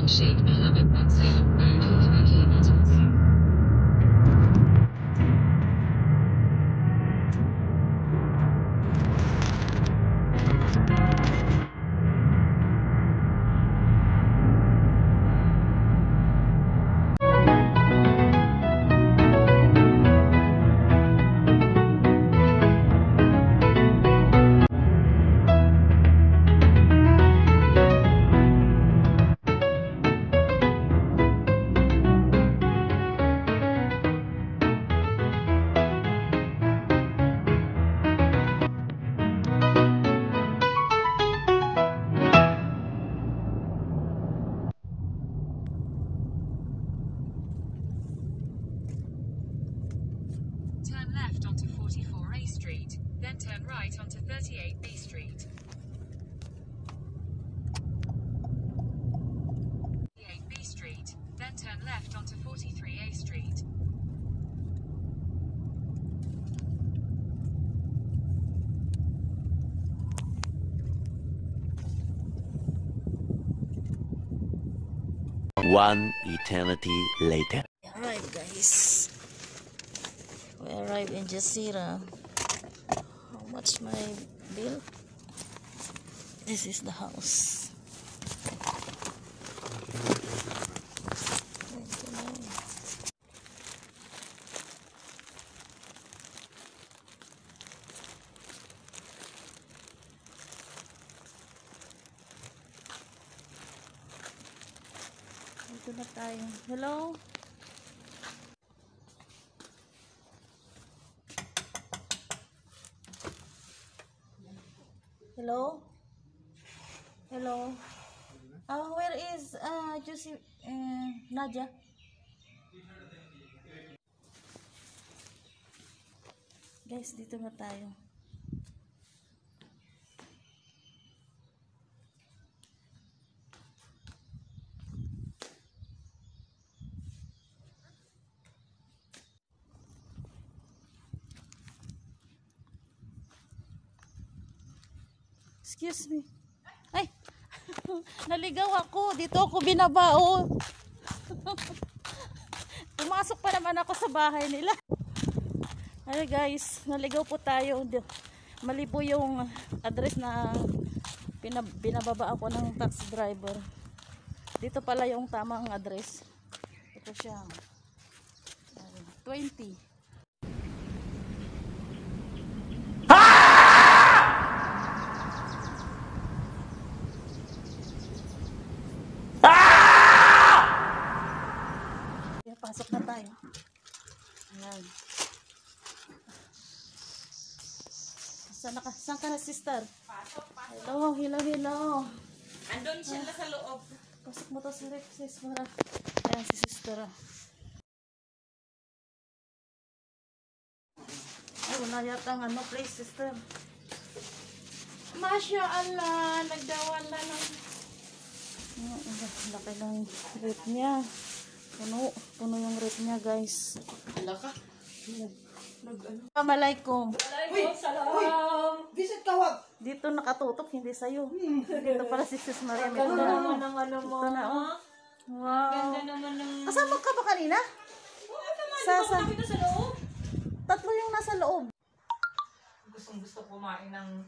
round shape 11 on Salem Road, 3 kilometers. Turn left onto 44A Street, then turn right onto 38B Street. 38B Street, then turn left onto 43A Street. One eternity later. Alright guys, we arrived in Jazeera. How much my bill? This is the house. Ito na tayo. Hello? Hello? Hello? Where is Josie, Nadia? Guys, dito na tayo. Excuse me. Ay! Naligaw ako. Dito ako binabao. Pumasok pa naman ako sa bahay nila. Ano guys, naligaw po tayo. Mali po yung address na binababa ako ng taxi driver. Dito pala yung tamang address. Ito siya. 20. Pasok na tayo. Ayan. Saan ka na, sister? Pasok. Hello, hello. Andun siya sa loob. Pasok mo to si sis. Ayan si sister. Ay, wala yata ang place, sister. Masya Allah, nagdawala ng... Laki ng rate niya. Puno yung rate niya, guys. Ala ka? Assalamualaikum. Waalaikumsalam. Visit tawag. Dito nakatutok, hindi sa'yo. Dito pala si Sis Maria. Ganda naman ng ano mo. Ito na, oh. Wow. Ganda naman ng... Kasama ka ba kanina? Oo naman, di ba sa loob? Tatlo yung nasa loob. Gustong-gusto kumain ng...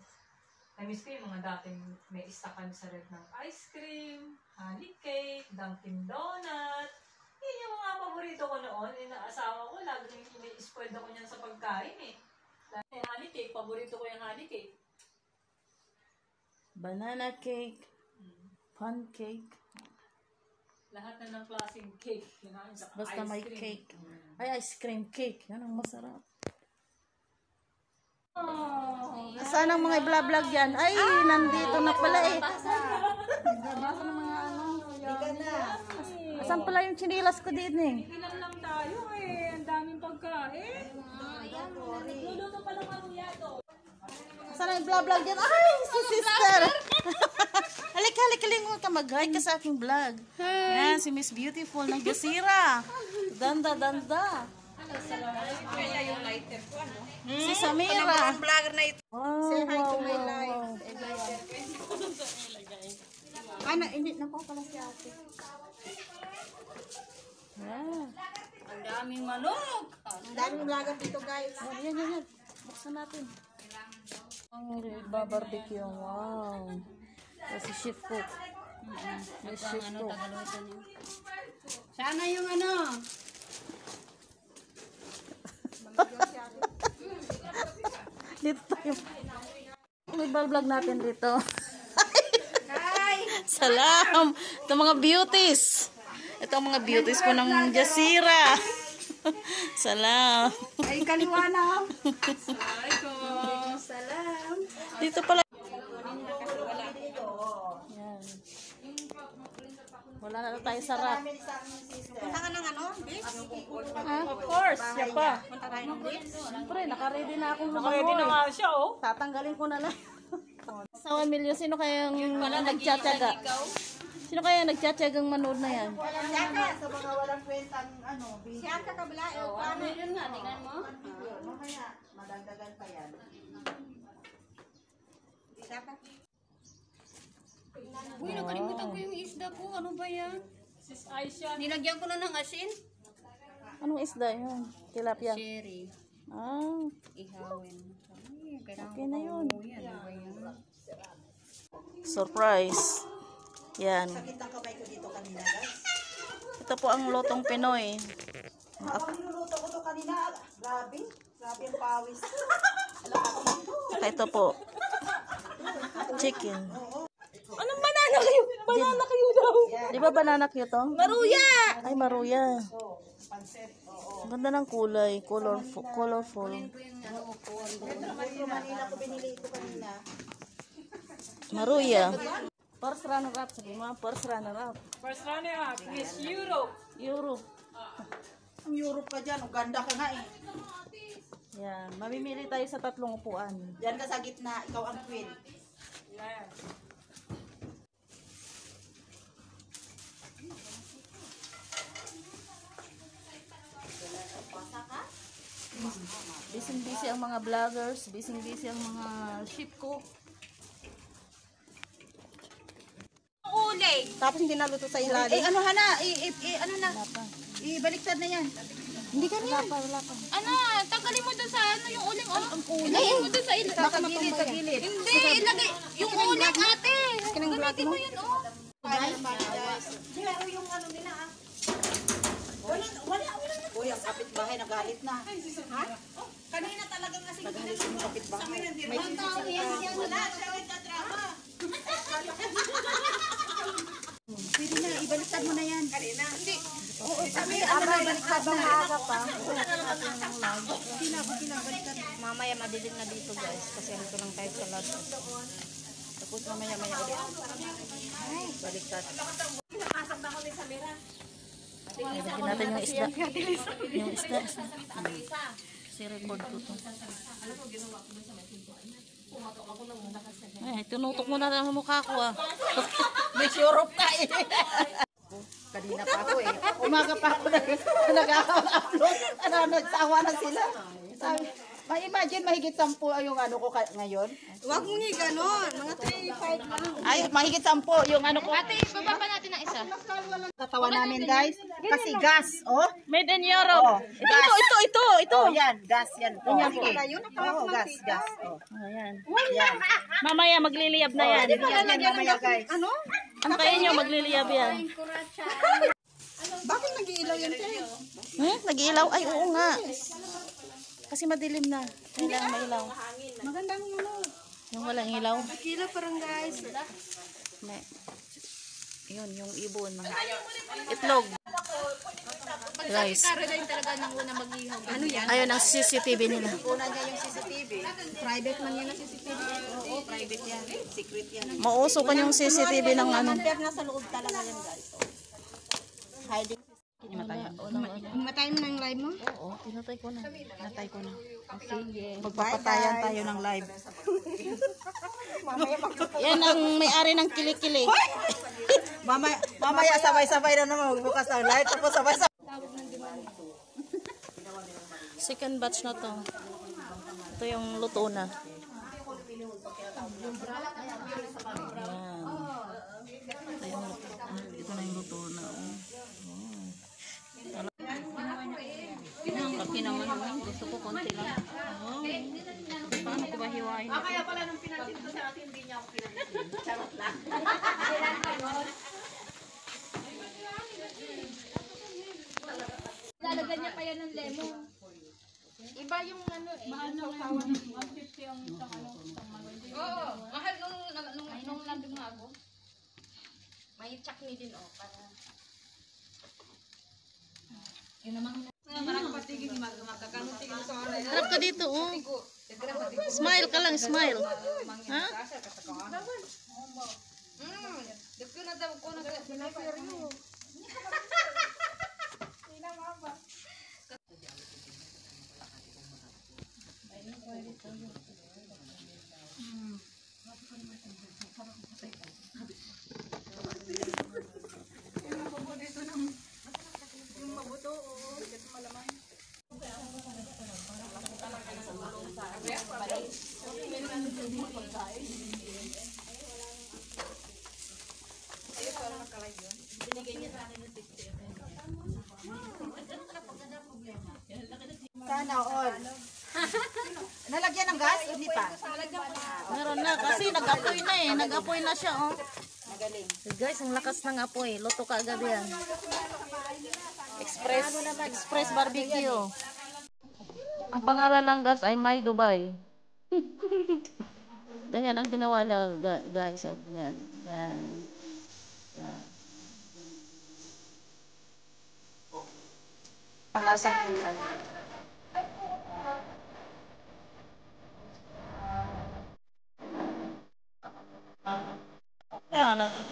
Na-miss ko yung mga dating may istakan sa red ng ice cream, honey cake, Dunkin Donut. Yun yung mga paborito ko noon. Yung asawa ko, lagi nang ini-spoiled ako niyan sa pagkain eh. Dahil honey cake, paborito ko yung honey cake. Banana cake. Pancake. Lahat na ng klaseng cake. Basta may cake. Ay, ice cream cake. Yan ang masarap. Oh, Saan ang mga vlog yan? Ay, nandito na pala eh. Nagbabasa ng mga ano. Saan pala yung chinilas ko din eh? ilan lang tayo eh. Ang daming pagkain. Luluto pa ng aruyado. Saan ang vlog yan? Ay, si sister. Halik, ka mag-hi ka sa aking vlog. Yan, si Miss Beautiful ng Jazeera. Danda. Kaya yung lighter ko, ano? Si Samira. Vlogger na ito. Say hi to my life. Ano, hindi na po pala si ate. Yan. Ang daming manok. Ang daming lagan dito guys. Yan. Buksan natin. Ang barbecue. Wow. Kasi chef cook. May chef cook. Sana yung ano. Dito tayo. May vlog natin dito. Salam. Ito mga beauties. Ito ang mga beauties po ng Jasira. Salam. Ay, kaliwa na. Salam. Dito pala. Yan. Wala na tayo sarap. Punta ka ng ano? Beach? Of course. Siya pa. Punta tayo ng beach? Siyempre, nakaready na akong Nakaready na nga siya, oh. Tatanggalin ko na lang. Sa 1 million, sino kayang nagtsatsaga? Sino kaya nagtsatsagang manood na yan? Siyaka, sa mga walang kwentang ano, beach. Siyaka kabila, paano? Meron nga, tingnan mo. Mamaya, madagdagan pa yan. Siyaka. Uy, nakalimutan ko yung isda ko. Ano ba yan? Sis Aisha. Nilagyan ko na ng asin. Anong isda yun? Tilapia. Cherry. Ah, Ihawin. Ay, kailangan okay na yun. yan. Ano ba yan? Surprise. Yan. Sakit ang kamay ko dito kanina guys. Ito po ang lotong Pinoy. Habang niluluto ko to kanina, grabe. Grabe ang pawis. Saka ito po. Chicken. Anong banana kayo? Banana kayo daw. Di ba banana kayo to? Maruya! Ay, maruya. Ang ganda ng kulay. Colorful. Manila ko binili ito kanina. Maruya. First runner-up. Sabi mo, first runner-up. First runner-up, Miss Europe. Europe. Ang Europe ka dyan, Uganda ka nga eh. Yan. Mamimili tayo sa 3 upuan. Diyan ka sa gitna, ikaw ang queen. Yes. Busy ang mga vloggers. Busy ang mga ship ko. Uli. Tapos hindi naluto sa ilalim. ano hana? Ano na? Wala pa. Ibaliktad na yan. Hindi ka Wala pa. Ano? Tanggalin mo doon sa ano yung uling. Ilagay mo doon sa ilalim. Baka gilid sa gilid. Hindi, ilagay. Yung uling ate. Gamitin mo yun, oh. Pero yung ano nila ah. Wala. Uy, ang kapitbahay nagalit na. Ha? Kanina talagang kasi nagalit yung kapitbahay. May tao yan. Wala, siya nagtatrama. Pwede na, ibaliktad mo na yan. Kanina. Hindi. Oo, sabi ano na baliktad na maaga pa. Baliktad. Mamaya madilim na dito guys. Kasi nito lang tayo sa last. Tapos mamaya ulit. Baliktad. Lagyan natin yung isda. Yung isda. Kasi record ko to. Ay, tinutok mo na ang mukha ko ah. May syrup ka eh. Kanina pa ako eh. Umaga pa ako nag-upload. Nagsawa na sila. Sabi, ma-imagine mahigit 10 yung ano ko ngayon. Huwag mo nga ganon. Mga 3-5 lang. Ay, mahigit 10 yung ano ko. Ate, bababa natin ng isa. Katawa namin guys. Kasi gas, oh. Made in Europe. Oh, Ito. Oh, yan, gas yan. Oh, sige. Oh, gas. Oh. Ayan. Yan. Mamaya magliliyab na yan. Yan mamaya guys. Ano? Antayin nyo, magliliyab yan. Bakit nag-iilaw yan tayo? Nag-iilaw? Ay, oo nga. Kasi madilim na. Kailangan mailaw. Magandang ano. Yung walang ilaw. Kila parang guys. May, yun, yung ibon. Itlog. Guys. Caroline talaga nang una mag-ihaw. Ano yan? Ayun ang CCTV nila. Una niya yung CCTV. Private man yan ang CCTV. Oo, private yan. Secret yan. Mausukan yung CCTV ng ano. Pero nasa loob talaga yan guys. Hiding. Matay mo na yung live mo? Oo, pinatay ko na. Natay ko na. Sige. Magpapatayan tayo ng live. Yan ang may-ari ng kilikili. Mamaya sabay-sabay na naman magbukas ng live. Tapos sabay-sabay. Second batch na to. Ito yung luto na. Ayan. Ito na yung luto na. konti lang. Paano ko ba hiwain? Kaya pala nung pinansin ko sa atin, hindi niya ako pinansin. Charot lang. Lalagyan niya pa yan ng lemon. Iba yung ano eh. Mahal na ngayon. 150 ang isang ano. Oo. Mahal nung nandun nga ako. May chutney din oh. Para... Yun naman. Harap ka dito, oh. Smile ka lang, smile. Ha? Sana all. Nalagyan ng gas? Hindi pa. Meron na, kasi nag-apoy na eh. Nag-apoy na siya, oh. Magaling. Guys, ang lakas ng apoy. Luto ka agad yan. Express barbecue. Ang pangalan ng gas ay My Dubai. Ganyan ang ginawa niya, guys. Yan. Yan. Yan. Pangasang yan. Yan.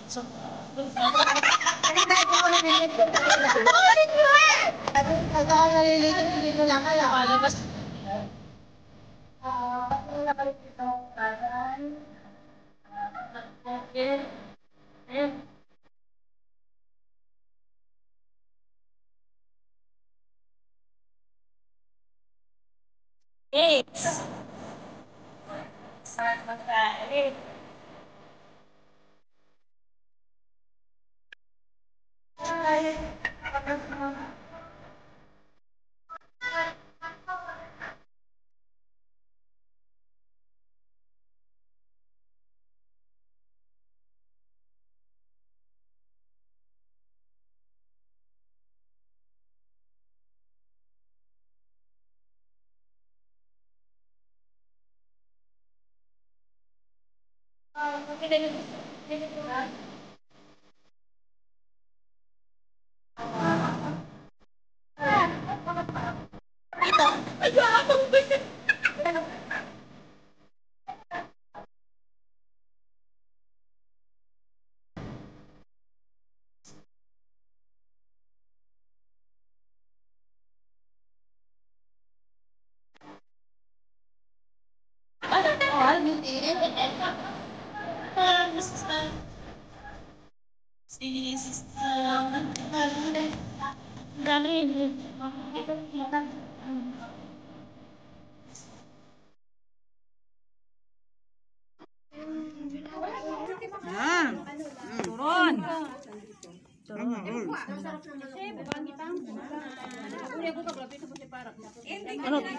So,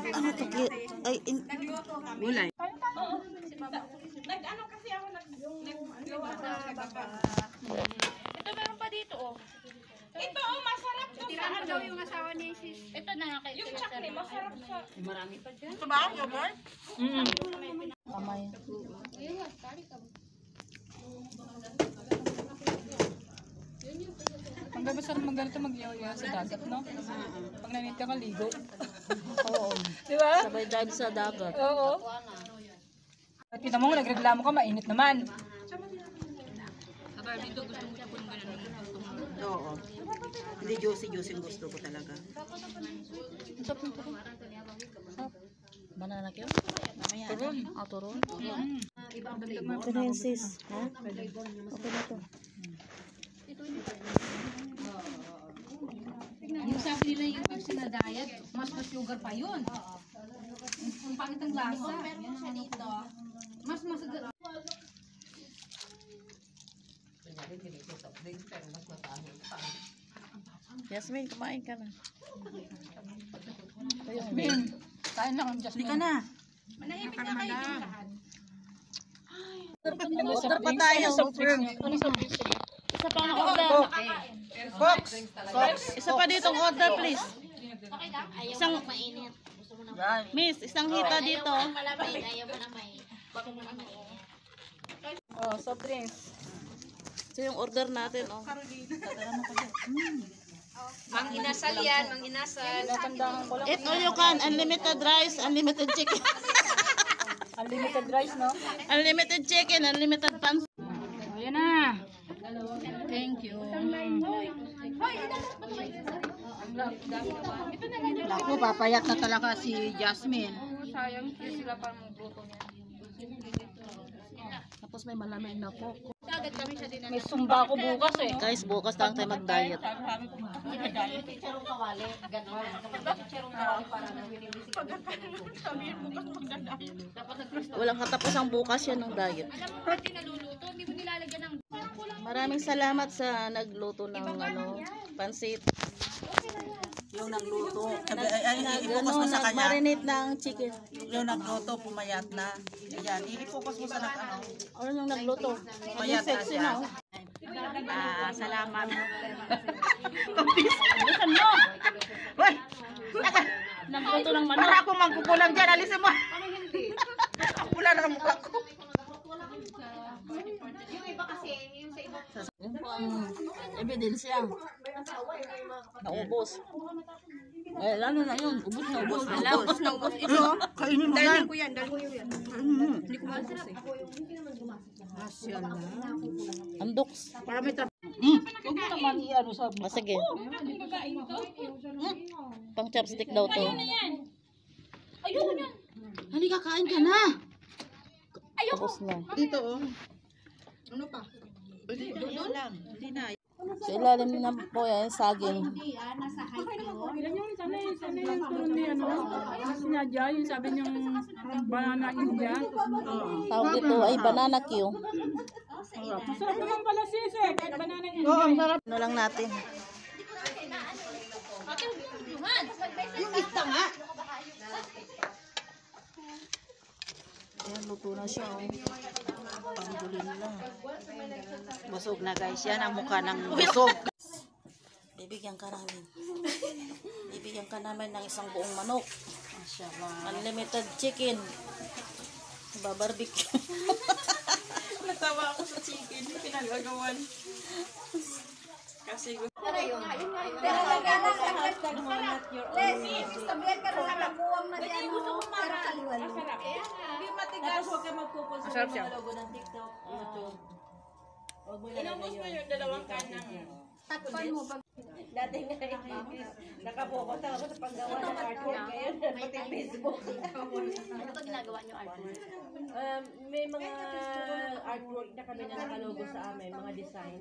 ano to? Ay, gulay. Nag-ano kasi ako nag-gawa sa baba. Ito meron pa dito oh. Ito oh, masarap to. Tirahan daw yung asawa ni sis. Ito na kay yung chutney, masarap sa. Marami pa dyan. Ito ba? Yogurt? Kamay. Ang masarap magganito mag-yoga sa dagat, no? Pag nanit ka kaligo. Oo. Di ba? Sabay dive sa dagat. Oo. At kita mo, nagreklamo ka, mainit naman. Oo. Hindi juicy yung gusto ko talaga. Banana cue? Turon. Ah, turon? Ito na yung sis. Ha? Okay na to. Yung sabi nila yung Pepsi na diet, mas sugar pa yun. Ang pangit ang lasa. Meron siya dito. Mas masagal. Yasmin, kumain ka na. Yasmin. Kain lang ang Hindi ka na. Manahimik na kayo din lahat. Order pa tayo. Isa pa ang order. Fox. Isa pa ditong order, please. Okay lang? Ayaw Isang, mo mainit. Gusto mo na miss, isang hita dito. malamig. Ayaw mo na mainit. Gusto mo na mainit. Oh, soft drinks. Ito yung order natin, oh. Mang inasal yan, mang inasal. Eat all you can. Unlimited rice, unlimited chicken. Unlimited rice, no? Unlimited chicken, unlimited pans. Ayan na. Thank you. Naku, papayat na talaga si Jasmine. Sayang sila pa magluto niya. Tapos may malamig na po. Agad kami siya din. May sumba ako bukas eh. Guys, bukas lang tayo mag-diet. Chicharong kawali. Ganon. Chicharong kawali para na binibisik. Walang katapusang bukas yan ng diet. Alam mo, pati naluluto, hindi mo nilalagyan ng Maraming salamat sa nagluto ng pansit. Yung nagluto. Nag-marinate ng chicken. Yung nagluto, pumayat na. Ayan, i-focus mo sa Ano yung nagluto? Pumayat na Sexy siya. na, oh. Salamat. Alisan mo! Hoy! Nagluto ng manok. Para ako magkukulang dyan, alisin mo. Ang pula na ang mukha ko. yung iba kasi, yung sa iba. Yan po ang ebidensya. Naubos. Eh, lalo na yun. Ubus na ubus. Ubus na ubus. Ano? Kainin mo yan. Andoks. Para may trap. Huwag mo naman i-ano sa Ah, sige. Pang chopstick daw to. Halika, kain ka na. Tapos na. Dito, oh. Ano pa? Doon lang. Hindi na. Sa ilalim na po yan, saging. Sana yung turon niya, no? Sinadya, yung sabi niyang banana India. Tawag dito ay banana Q. Masarap naman pala sisig. Banana India. Oo, ang sarap. Ano lang natin. Yung ista nga. Ayan, luto na siya. Oh. Pambulin lang. Busog na guys. Yan ang mukha ng busog. Bibigyan ka namin. Bibigyan ka namin ng isang buong manok. Unlimited chicken. Babarbecue. Natawa ako sa chicken. Pinagagawan. Kasi gusto. Pero magana sa hashtag mo not your own. Sabihan ka rin na buwang na diyan. Gusto mo makakaliwan. Hindi matigas. Huwag ka magpupunsa Masarap siya. logo ng TikTok, YouTube. Inubos mo yung dalawang kanang. Takpan mo pag Dati nga nakapokus ako sa paggawa ng artwork. Ngayon, pati Facebook. ano to ginagawa niyo artwork? May mga artwork na kami na nakalogo sa amin, mga design.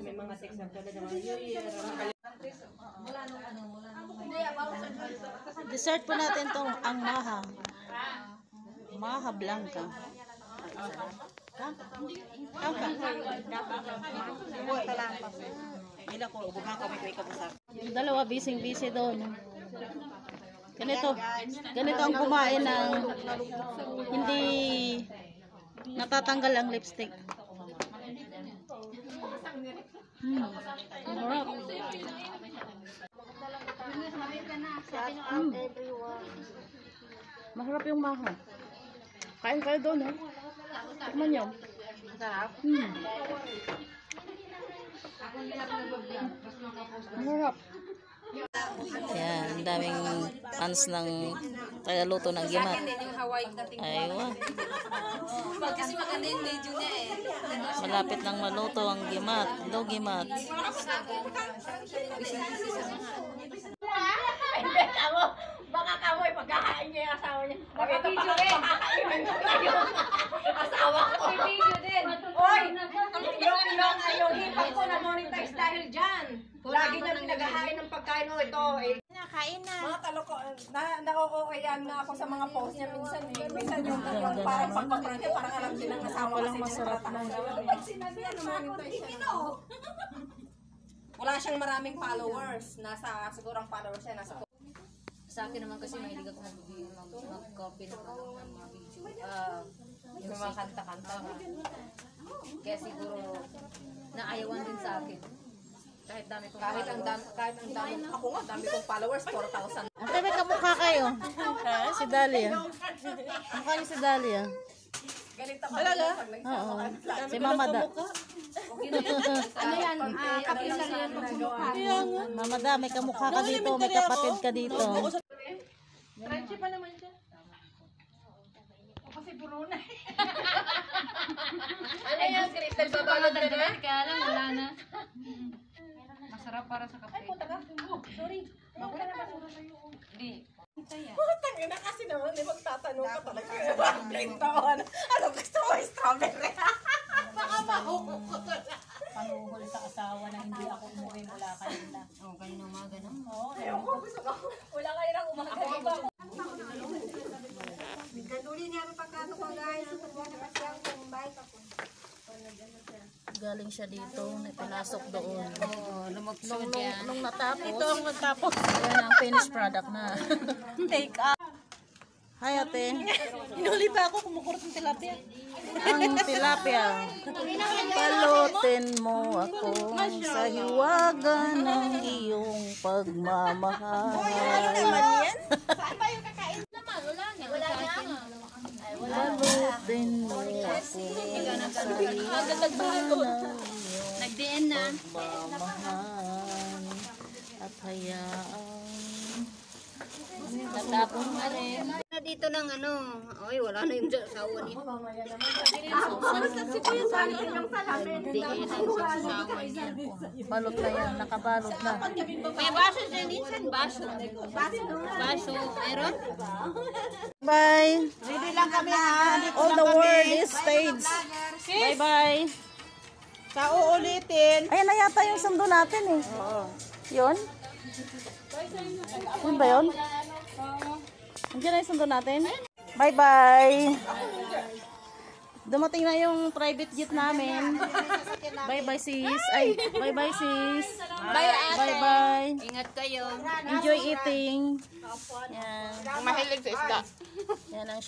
May mga text na tulad ng mga New Year. Dessert po natin tong ang maha. Maha blanca. Ilan ko, bumaka kami ko ikabusak. Yung dalawa busy doon. Ganito ang kumain ng hindi natatanggal ang lipstick. Masarap. Masarap yung maha. Kain kayo doon, eh. Tikman nyo. Masarap. Masarap. Ayan, ang daming fans ng tagaluto ng gimat. Aywa. Kasi maganda yung video niya eh. Malapit nang maluto ang gimat. Hello, gimat. Baka kamoy, pagkakain niya yung asawa niya. Naka-video rin. Asawa ko. Video din. Oy! Yung hipag ko na monetize dahil dyan. Lagi na pinaghahain ng pagkain. O ito, Nakain na. mga taloko, nakukukayaan na ako sa mga post niya minsan eh. Minsan yung parang pagpaprank niya, parang alam din ang asawa kasi masarap na. Pag sinabi yan, monetize siya. Wala siyang maraming followers. Nasa, siguro ang followers niya, nasa Sa akin naman kasi mahilig ako mag-copy naman ng mga video. Yung mga kanta-kanta. Kaya siguro naayawan din sa akin. Kahit ang dami, ako nga, dami kong followers, 4,000. Ang tabi kamukha kayo. Si Dalia. Mukha niyo si Dalia. Talaga? Oo. Si Mama Da. Ano yan? Kapisan yan. Mama Da, may kamukha ka dito. May kapatid ka dito. Friendship pa naman siya. Kasi puro na. Ano yan? Crystal babalot na doon? Kaya lang, wala na. Masarap para sa kape. Ay, punta ka. Sorry. Bakit na basura sa'yo? Hindi. Putang ina kasi naman, magtatanong ka talaga. Bakit taon? Ano gusto mo? Strawberry? Baka mahuhukot ko na. Panuhol sa asawa na hindi ako umuwi mula kanina. Oo, kanina umaga na. Oo, Ayaw ko, gusto ko. Wala kayo lang umaga. Iba ako. Ganduli niya ang pagkato ko guys. Tutuwa na kasi ang bike ako. Galing siya dito. Pinasok doon. Oo, lumuksod yan. Nung natapos. Ito ang natapos. Yan ang finished product na. Take up. Hi, ate. Inuli pa ako, kumukurot ng tilapia. Ang tilapia. Palutin mo ako sa hiwaga ng iyong pagmamahal. Ano naman yan? Wala na. Palutin mo ako sa hiwaga ng iyong Nag-DN na. pagmamahal. At hayaan. Natapos na rin. Na dito ng ano. Ay, wala na yung asawa niya. DN ang asawa niya. Balot na yan. Nakabalot na. May baso siya minsan. Baso. Baso. Meron? Bye. Ready lang kami ha. Dito All lang the kami. world is staged. Bye-bye. Sa uulitin. Ayan na yata yung sundo natin eh. Yun? Yun ba yun? Andiyan na yung sundo natin? Bye-bye. Dumating na yung private jet namin. Bye-bye sis. Ay, bye-bye sis. Bye, ate. Bye-bye. Ingat kayo. Enjoy eating. Yan. Mahilig sa isda. Yan ang